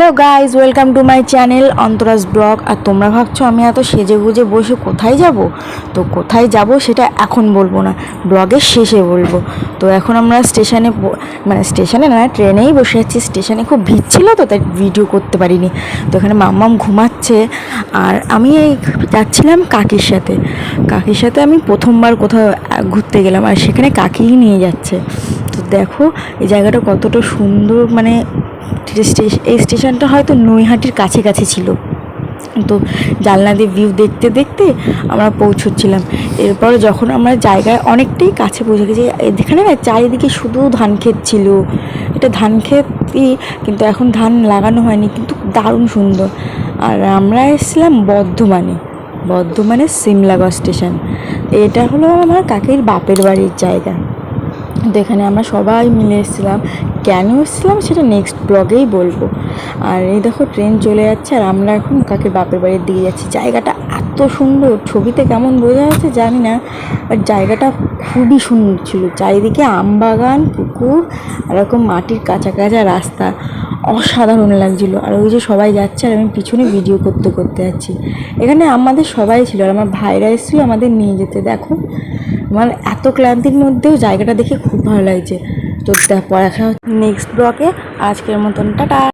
Hello guys, welcome to my channel Antaraj blog. আর তোমরা ভাবছো আমি এত সেজে গুজে বসে কোথায় যাব? তো কোথায় যাব সেটা এখন বলবো না, ব্লগের শেষে বলবো। তো এখন আমরা স্টেশনে, মানে স্টেশনে না, ট্রেনেই বসে আছি। স্টেশনে খুব ভিড় ছিল তো, তাই ভিডিও করতে পারিনি। তো এখানে মাম্মাম ঘুমাচ্ছে আর আমি এই যাচ্ছিলাম কাকির সাথে। কাকির সাথে আমি প্রথমবার কোথাও ঘুরতে গেলাম, আর সেখানে কাকিই নিয়ে যাচ্ছে। তো দেখো এই জায়গাটা কতটা সুন্দর, মানে এই স্টেশনটা হয়তো নৈহাটির কাছাকাছি ছিল। তো জানলা দিয়ে ভিউ দেখতে দেখতে আমরা পৌঁছচ্ছিলাম। এরপর যখন আমরা জায়গায় অনেকটাই কাছে পৌঁছে গেছি, এখানে না চারিদিকে শুধু ধান ক্ষেত ছিল। এটা ধান ক্ষেতই, কিন্তু এখন ধান লাগানো হয়নি, কিন্তু দারুণ সুন্দর। আর আমরা এসেছিলাম বর্ধমানের সিমলাগড় স্টেশন। এটা হলো আমার কাকির বাপের বাড়ির জায়গা। তো এখানে আমরা সবাই মিলে এসেছিলাম। কেন এসেছিলাম সেটা নেক্সট ব্লগেই বলবো। আর এই দেখো ট্রেন চলে যাচ্ছে, আর আমরা এখন কাকির বাপের বাড়ির দিকে যাচ্ছি। জায়গাটা এত সুন্দর, ছবিতে কেমন বোঝা যাচ্ছে জানি না, বাট জায়গাটা খুবই সুন্দর ছিল। চারিদিকে আমবাগান, পুকুর, এরকম মাটির কাঁচা কাঁচা রাস্তা, অসাধারণ লাগছিলো। আর ওই যে সবাই যাচ্ছে, আর আমি পিছনে ভিডিও করতে করতে যাচ্ছি। এখানে আমাদের সবাই ছিল, আর আমার ভাইরা এসেছিল আমাদের নিয়ে যেতে। দেখো আমার এত ক্লান্তির মধ্যেও জায়গাটা দেখে খুব ভালো লাগছে। তো দেখা নেক্সট ব্লগে। আজকের মতন টাটা।